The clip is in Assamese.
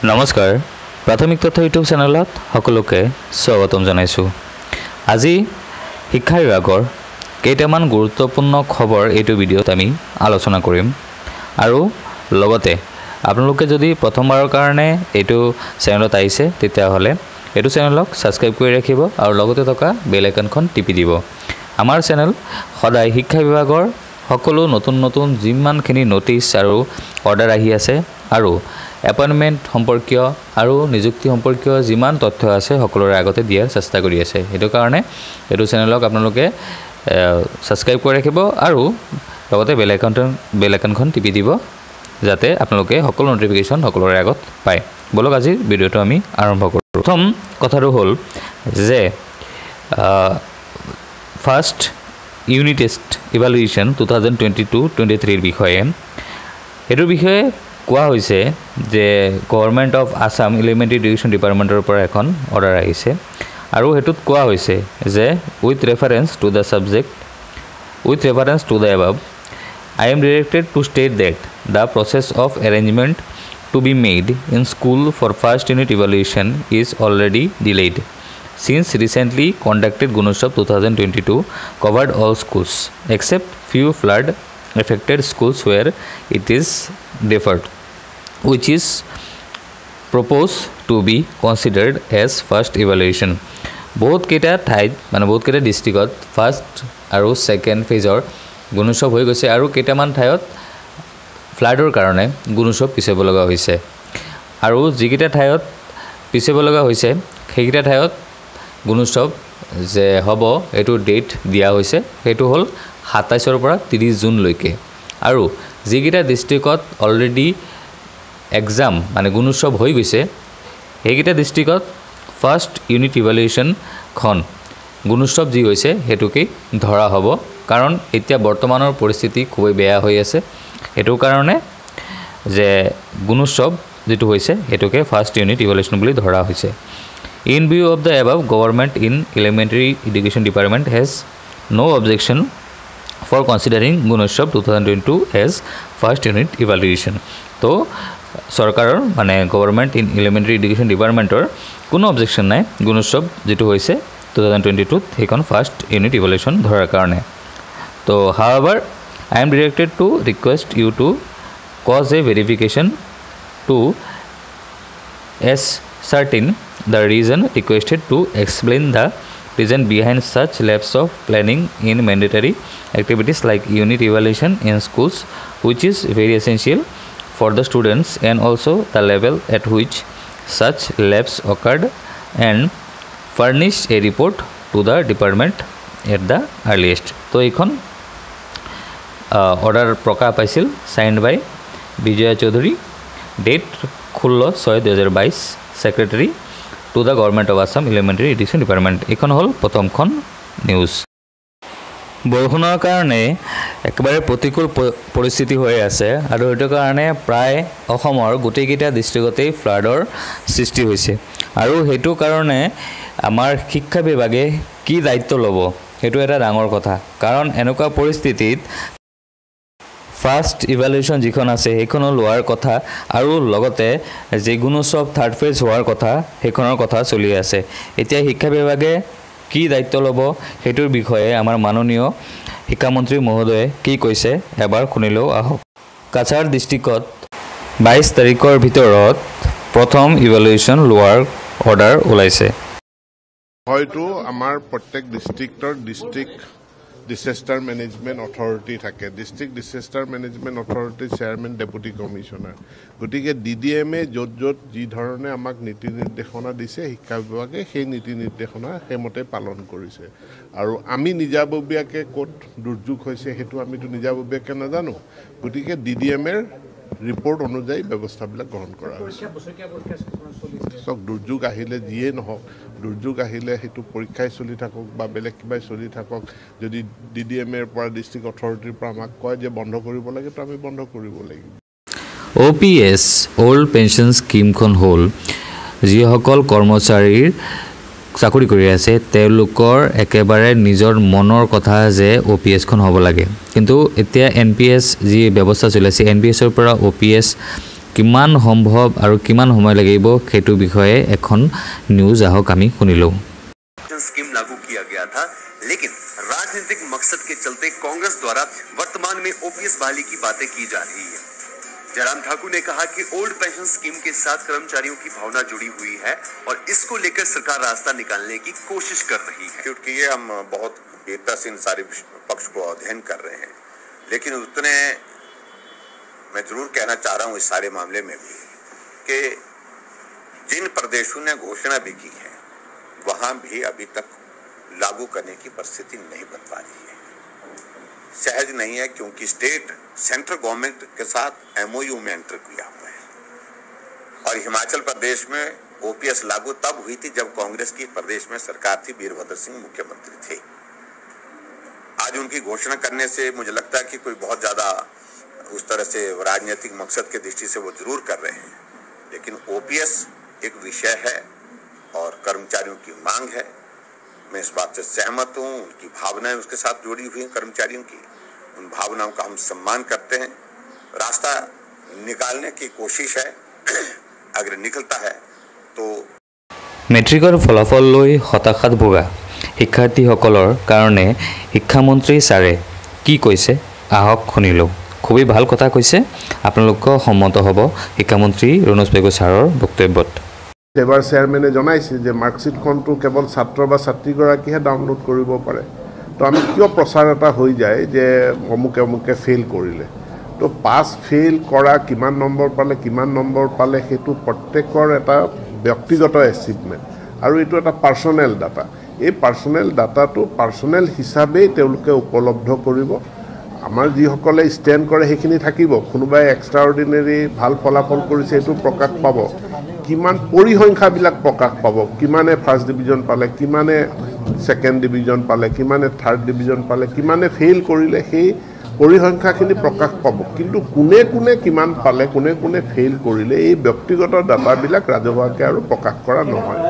নমস্কাৰ প্ৰাথমিক তথ্য ইউটিউব চেনেলত সকলোকে স্বাগতম জনাইছোঁ। আজি শিক্ষা বিভাগৰ কেইটামান গুৰুত্বপূৰ্ণ খবৰ এইটো ভিডিঅ'ত আমি আলোচনা কৰিম আৰু লগতে আপোনালোকে যদি প্ৰথমবাৰৰ কাৰণে এইটো চেনেলত আহিছে তেতিয়াহ'লে এইটো চেনেলক সাবস্ক্ৰাইব কৰি ৰাখিব আৰু লগতে থকা বেল আইকনখন টিপি দিব। আমাৰ চেনেল সদায় শিক্ষা বিভাগৰ সকলো নতুন যিমানখিনি নোটিছ আৰু অৰ্ডাৰ আহি আছে আৰু এপইণ্টমেণ্ট সম্পৰ্কীয় আৰু নিযুক্তি সম্পৰ্কীয় যিমান তথ্য আছে সকলোৰে আগতে দিয়াৰ চেষ্টা কৰি আছে। সেইটো কাৰণে এইটো চেনেলক আপোনালোকে সাবস্ক্ৰাইব কৰি ৰাখিব আৰু লগতে বেল আইকনখন টিপি দিব যাতে আপোনালোকে সকলো নটিফিকেশ্যন সকলোৰে আগত পায়। বলক আজিৰ ভিডিঅ'টো আমি আৰম্ভ কৰোঁ। প্ৰথম কথাটো হ'ল যে ফাৰ্ষ্ট ইউনিট টেষ্ট ইভালুৱেশ্যন 2022-23 বিষয়ে এইটোৰ বিষয়ে কোৱা হৈছে যে government of Assam elementary education ডিপাৰ্টমেণ্টৰ পৰা এখন অৰ্ডাৰ আহিছে আৰু হেতুত কোৱা হৈছে যে with reference to the above I am directed to state that the process of arrangement to be made in school for first unit evaluation is already delayed since recently conducted Gunotshav 2022 covered all schools except few flood affected schools where it is deferred, which is proposed to be considered as first evaluation. বহুত কেইটা ঠাইত মানে বহুত কেইটা ডিষ্ট্ৰিক্টত ফাৰ্ষ্ট আৰু ছেকেণ্ড ফেজৰ গুণোৎসৱ হৈ গৈছে আৰু কেইটামান ঠাইত ফ্লাডৰ কাৰণে গুণোৎসৱ পিছাব লগা হৈছে আৰু যিকেইটা ঠাইত পিছাব লগা হৈছে সেইকেইটা ঠাইত গুণোৎসৱ যে হ'ব এইটো ডেট দিয়া হৈছে সেইটো হ'ল 27 পৰা 30 জুনলৈকে আৰু যিকেইটা ডিষ্ট্ৰিক্টত অলৰেডি এক্সাম মানে গুণোৎসৱ হৈ গৈছে সেইকেইটা ডিষ্ট্ৰিক্টত ফাৰ্ষ্ট ইউনিট ইভালুৱেশ্যনখন গুণোৎসৱ যি হৈছে সেইটোকেই ধৰা হ'ব কাৰণ এতিয়া বৰ্তমানৰ পৰিস্থিতি খুবেই বেয়া হৈ আছে এইটো কাৰণে যে গুণোৎসৱ যেটো হৈছে সেইটোকে ফাৰ্ষ্ট ইউনিট ইভালুৱেশ্যন বুলি ধৰা হৈছে। In view of the above government in elementary education department has no objection for considering Gunotsav 2022 as first unit evaluation. তো চৰকাৰৰ মানে গভৰ্ণমেণ্ট ইন এলিমেণ্টাৰী এডুকেশ্যন ডিপাৰ্টমেণ্টৰ কোনো অবজেকশ্যন নাই গুণোৎসৱ যেটো হৈছে 2022 সেইখন ফাৰ্ষ্ট ইউনিট ইভালুৱেশ্যন ধৰাৰ কাৰণে। তো however I am directed to request you to cause a verification to ascertain the reason requested to explain the reason behind such lapse of planning in mandatory activities like unit evaluation in schools, which is very essential for the students, and also the level at which such lapse occurred, and furnish a report to the department at the earliest. তো এইখন অৰ্ডাৰ প্ৰকাশ পাইছিল signed by Bijoya Chowdhury, date 16/6/2022, secretary to the government of Assam elementary education department. এইখন হ'ল প্ৰথমখন নিউজ। বৰষুণৰ কাৰণে একেবাৰে প্ৰতিকূল পৰিস্থিতি হৈ আছে আৰু সেইটো কাৰণে প্ৰায় অসমৰ গোটেইকেইটা ডিষ্ট্ৰিক্টতেই ফ্লাডৰ সৃষ্টি হৈছে আৰু সেইটো কাৰণে আমাৰ শিক্ষা বিভাগে কি দায়িত্ব ল'ব সেইটো এটা ডাঙৰ কথা কাৰণ এনেকুৱা পৰিস্থিতিত ফাৰ্ষ্ট ইভালুৱেশ্যন যিখন আছে সেইখনো লোৱাৰ কথা আৰু লগতে যে গুণোৎসৱ থাৰ্ড ফেজ হোৱাৰ কথা সেইখনৰ কথা চলি আছে। এতিয়া শিক্ষা বিভাগে কি দায়িত্ব ল'ব সেইটোৰ বিষয়ে আমাৰ মাননীয় শিক্ষামন্ত্ৰী মহোদয়ে কি কৈছে এবাৰ শুনিলেও আহক। কাছাৰ ডিষ্ট্ৰিক্টত 22 তাৰিখৰ ভিতৰত প্ৰথম ইভালুৱেশ্যন লোৱাৰ অৰ্ডাৰ ওলাইছে। হয়তো আমাৰ প্ৰত্যেক ডিষ্ট্ৰিক্টৰ ডিষ্ট্ৰিক্ট ডিজাষ্টাৰ মেনেজমেণ্ট অথৰিটি থাকে, ডিষ্ট্ৰিক্ট ডিজাষ্টাৰ মেনেজমেণ্ট অথৰিটিৰ চেয়াৰমেন ডেপুটি কমিশ্যনাৰ। গতিকে DDM-এ য'ত যি ধৰণে আমাক নীতি নিৰ্দেশনা দিছে শিক্ষা বিভাগে সেই নীতি নিৰ্দেশনা সেইমতে পালন কৰিছে আৰু আমি নিজাববীয়াকৈ ক'ত দুৰ্যোগ হৈছে সেইটো আমিতো নিজাববীয়াকৈ নাজানো। গতিকে DDM-এৰ ৰিপৰ্ট অনুযায়ী ব্যৱস্থাবিলাক গ্ৰহণ কৰা হৈছে। চাওক দুৰ্যোগ আহিলে যিয়ে নহওক দুৰ্যোগ আহিলে সেইটো পৰীক্ষাই চলি থাকক বা বেলেগ কিবাই চলি থাকক, যদি DDM-এৰ পৰা ডিষ্ট্ৰিক্ট অথৰিটিৰ পৰা আমাক কয় যে বন্ধ কৰিব লাগে তো আমি বন্ধ কৰিব লাগিব। OPS অল্ড পেঞ্চন স্কিমখন হ'ল যিসকল কৰ্মচাৰীৰ চাকৰি কৰি আছে তেওঁলোকৰ একেবাৰে নিজৰ মনৰ কথা যে OPSখন হ'ব লাগে, কিন্তু এতিয়া NPS যি ব্যৱস্থা চলি আছে NPSৰ পৰা OPS কিমান সম্ভৱ আৰু কিমান সময় লাগিব সেইটো বিষয়ে এখন নিউজ আহক আমি শুনিলোঁ। स्कीम लागू किया गया था, लेकिन राजनीतिक मकसद के चलते कांग्रेस द्वारा वर्तमान में ओपीएस बहाली की बातें की जा रही है। जयराम ठाकुर ने कहा कि ओल्ड पेंशन स्कीम के साथ कर्मचारियों की भावना जुड़ी हुई है और इसको लेकर सरकार रास्ता निकालने की कोशिश कर रही है। क्योंकि ये हम बहुत बेहतर से इन सारे पक्ष को अध्ययन कर रहे हैं, लेकिन उतने मैं जरूर कहना चाह रहा हूं इस सारे मामले में भी कि जिन प्रदेशों ने घोषणा भी की है वहां भी अभी तक लागू करने की परिस्थिति नहीं बन पा रही है। सहज नहीं है, क्योंकि स्टेट सेंट्रल गवर्नमेंट के साथ एमओयू में एंटर किया हुआ है और हिमाचल प्रदेश में ओपीएस लागू तब हुई थी जब कांग्रेस की प्रदेश में सरकार थी, वीरभद्र सिंह मुख्यमंत्री थे। आज उनकी घोषणा करने से मुझे लगता है कि कोई बहुत ज्यादा उस तरह से राजनीतिक मकसद के दृष्टि से वो जरूर कर रहे हैं, लेकिन ओपीएस एक विषय है और कर्मचारियों की मांग है। मैं इस बात से सहमत हूं, उनकी भावनाएं उसके साथ जुड़ी हुई हैं कर्मचारियों की, उन भावनाओं का हम सम्मान करते हैं। रास्ता निकालने की कोशिश है, अगर निकलता है तो। মেট্ৰিকৰ ফলাফল লৈ হতাশাত ভোগা শিক্ষাৰ্থীসকলৰ কাৰণে শিক্ষামন্ত্ৰী ছাৰে কি কৈছে আহক শুনিলোঁ। খুবেই ভাল কথা কৈছে, আপোনালোক সন্মত হ'ব শিক্ষামন্ত্ৰী ৰণোজ পেগু ছাৰৰ বক্তব্যত। এবাৰ চেয়াৰমেনে জনাইছে যে মাৰ্কশ্বিটখনটো কেৱল ছাত্ৰ বা ছাত্ৰীগৰাকীহে ডাউনলোড কৰিব পাৰে। তো আমি কিয় প্ৰচাৰ এটা হৈ যায় যে অমুকে অমুকে ফেইল কৰিলে, তো পাছ ফেইল কৰা কিমান নম্বৰ পালে সেইটো প্ৰত্যেকৰ এটা ব্যক্তিগত এচিভমেণ্ট আৰু এইটো এটা পাৰ্চনেল ডাটা। এই পাৰ্চনেল ডাটাটো পাৰ্চনেল হিচাপেই তেওঁলোকে উপলব্ধ কৰিব। আমাৰ যিসকলে ষ্টেণ্ড কৰে সেইখিনি থাকিব, কোনোবাই এক্সট্ৰা অৰ্ডিনেৰী ভাল ফলাফল কৰিছে সেইটো প্ৰকাশ পাব, কিমান পৰিসংখ্যাবিলাক প্ৰকাশ পাব, কিমানে ফাৰ্ষ্ট ডিভিজন পালে, কিমানে ছেকেণ্ড ডিভিজন পালে, কিমানে থাৰ্ড ডিভিজন পালে, কিমানে ফেইল কৰিলে, সেই পৰিসংখ্যাখিনি প্ৰকাশ পাব। কিন্তু কোনে কোনে কিমান পালে, কোনে কোনে ফেইল কৰিলে, এই ব্যক্তিগত ডাটাবিলাক ৰাজহুৱাকৈ আৰু প্ৰকাশ কৰা নহয়।